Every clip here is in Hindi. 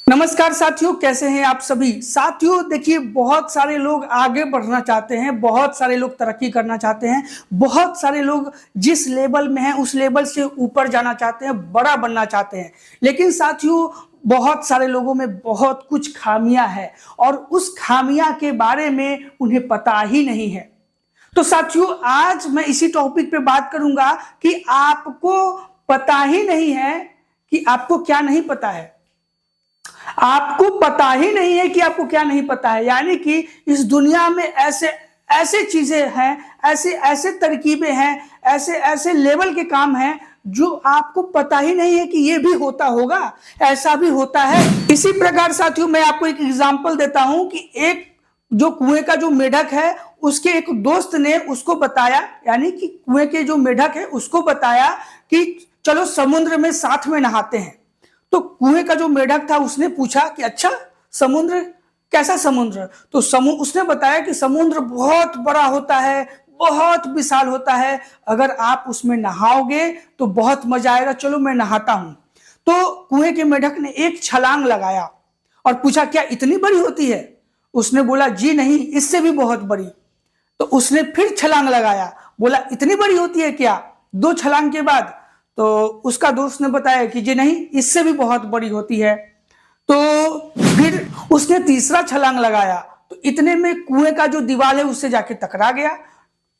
नमस्कार साथियों, कैसे हैं आप सभी। साथियों देखिए, बहुत सारे लोग आगे बढ़ना चाहते हैं, बहुत सारे लोग तरक्की करना चाहते हैं, बहुत सारे लोग जिस लेवल में हैं उस लेवल से ऊपर जाना चाहते हैं, बड़ा बनना चाहते हैं। लेकिन साथियों, बहुत सारे लोगों में बहुत कुछ खामियां हैं और उस खामियां के बारे में उन्हें पता ही नहीं है। तो साथियों, आज मैं इसी टॉपिक पे बात करूंगा कि आपको पता ही नहीं है कि आपको क्या नहीं पता है। आपको पता ही नहीं है कि आपको क्या नहीं पता है, यानी कि इस दुनिया में ऐसे ऐसे चीजें हैं, ऐसे ऐसे तरकीबें हैं, ऐसे ऐसे लेवल के काम हैं जो आपको पता ही नहीं है कि ये भी होता होगा, ऐसा भी होता है। इसी प्रकार साथियों, मैं आपको एक एग्जांपल देता हूं कि एक जो कुएं का जो मेढक है, उसके एक दोस्त ने उसको बताया, यानी कि कुएं के जो मेढक है उसको बताया कि चलो समुद्र में साथ में नहाते हैं। तो कुएं का जो मेढक था उसने पूछा कि अच्छा समुद्र, कैसा समुद्र। तो उसने बताया कि समुद्र बहुत बड़ा होता है, बहुत विशाल होता है, अगर आप उसमें नहाओगे तो बहुत मजा आएगा, चलो मैं नहाता हूं। तो कुएं के मेढक ने एक छलांग लगाया और पूछा क्या इतनी बड़ी होती है। उसने बोला जी नहीं, इससे भी बहुत बड़ी। तो उसने फिर छलांग लगाया, बोला इतनी बड़ी होती है क्या। दो छलांग के बाद तो उसका दोस्त ने बताया कि जी नहीं, इससे भी बहुत बड़ी होती है। तो फिर उसने तीसरा छलांग लगाया, तो इतने में कुएं का जो दीवार है उससे जाके टकरा गया।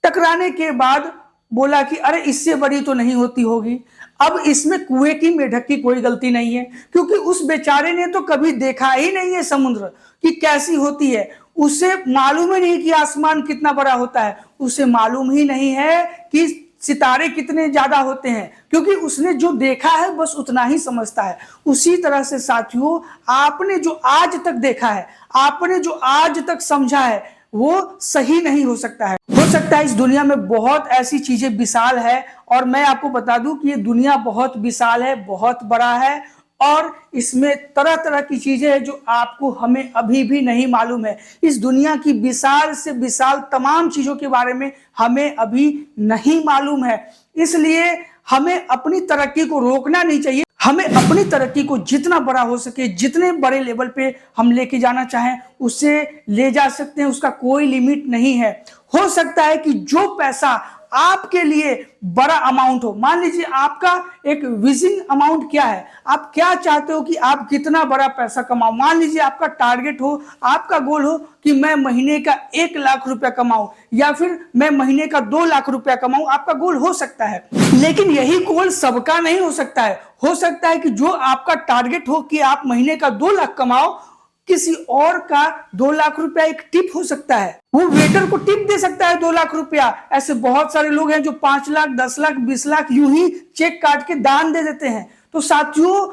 टकराने के बाद बोला कि अरे इससे बड़ी तो नहीं होती होगी। अब इसमें कुएं की मेढक की कोई गलती नहीं है, क्योंकि उस बेचारे ने तो कभी देखा ही नहीं है समुद्र कि कैसी होती है। उसे मालूम ही नहीं कि आसमान कितना बड़ा होता है, उसे मालूम ही नहीं है कि सितारे कितने ज्यादा होते हैं, क्योंकि उसने जो देखा है बस उतना ही समझता है। उसी तरह से साथियों, आपने जो आज तक देखा है, आपने जो आज तक समझा है, वो सही नहीं हो सकता है। हो सकता है इस दुनिया में बहुत ऐसी चीजें विशाल है, और मैं आपको बता दूं कि ये दुनिया बहुत विशाल है, बहुत बड़ा है, और इसमें तरह तरह की चीजें हैं जो आपको हमें अभी भी नहीं मालूम है। इस दुनिया की विशाल से विशाल तमाम चीजों के बारे में हमें अभी नहीं मालूम है। इसलिए हमें अपनी तरक्की को रोकना नहीं चाहिए। हमें अपनी तरक्की को जितना बड़ा हो सके, जितने बड़े लेवल पे हम लेके जाना चाहें उससे ले जा सकते हैं, उसका कोई लिमिट नहीं है। हो सकता है कि जो पैसा आपके लिए बड़ा अमाउंट हो, मान लीजिए आपका एक विजन अमाउंट क्या है, आप क्या चाहते हो कि आप कितना बड़ा पैसा कमाओ। मान लीजिए आपका टारगेट हो, आपका गोल हो कि मैं महीने का 1 लाख रुपया कमाऊं, या फिर मैं महीने का 2 लाख रुपया कमाऊं। आपका गोल हो सकता है, लेकिन यही गोल सबका नहीं हो सकता है। हो सकता है कि जो आपका टारगेट हो कि आप महीने का 2 लाख कमाओ, किसी और का 2 लाख रुपया एक टिप हो सकता है। वो वेटर को टिप दे सकता है 2 लाख रुपया। ऐसे बहुत सारे लोग हैं जो 5 लाख, 10 लाख, 20 लाख यूं ही चेक काट के दान दे देते हैं। तो साथियों,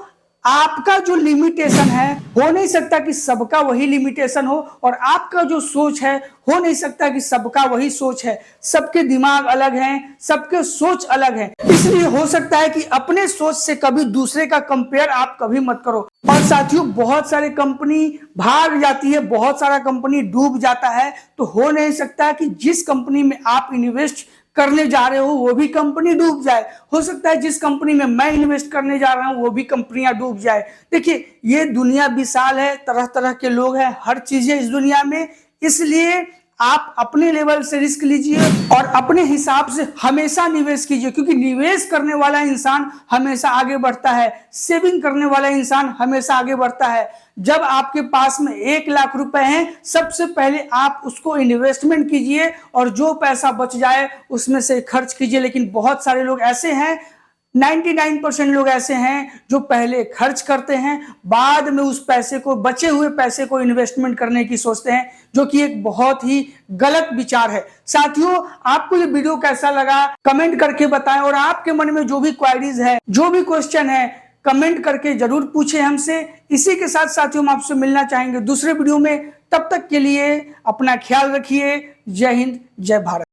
आपका जो लिमिटेशन है, हो नहीं सकता कि सबका वही लिमिटेशन हो, और आपका जो सोच है, हो नहीं सकता कि सबका वही सोच है। सबके दिमाग अलग हैं, सबके सोच अलग है। इसलिए हो सकता है कि अपने सोच से कभी दूसरे का कंपेयर आप कभी मत करो। और साथियों, बहुत सारे कंपनी भाग जाती है, बहुत सारा कंपनी डूब जाता है, तो हो नहीं सकता कि जिस कंपनी में आप इन्वेस्ट करने जा रहे हो वो भी कंपनी डूब जाए। हो सकता है जिस कंपनी में मैं इन्वेस्ट करने जा रहा हूं वो भी कंपनियां डूब जाए। देखिए, ये दुनिया विशाल है, तरह तरह के लोग हैं, हर चीज है इस दुनिया में। इसलिए आप अपने लेवल से रिस्क लीजिए और अपने हिसाब से हमेशा निवेश कीजिए, क्योंकि निवेश करने वाला इंसान हमेशा आगे बढ़ता है, सेविंग करने वाला इंसान हमेशा आगे बढ़ता है। जब आपके पास में 1 लाख रुपए हैं, सबसे पहले आप उसको इन्वेस्टमेंट कीजिए और जो पैसा बच जाए उसमें से खर्च कीजिए। लेकिन बहुत सारे लोग ऐसे हैं, 99% लोग ऐसे हैं जो पहले खर्च करते हैं, बाद में उस पैसे को, बचे हुए पैसे को इन्वेस्टमेंट करने की सोचते हैं, जो कि एक बहुत ही गलत विचार है। साथियों, आपको ये वीडियो कैसा लगा कमेंट करके बताएं, और आपके मन में जो भी क्वेरीज है, जो भी क्वेश्चन है, कमेंट करके जरूर पूछें हमसे। इसी के साथ साथियों, हम आपसे मिलना चाहेंगे दूसरे वीडियो में। तब तक के लिए अपना ख्याल रखिए। जय हिंद, जय भारत।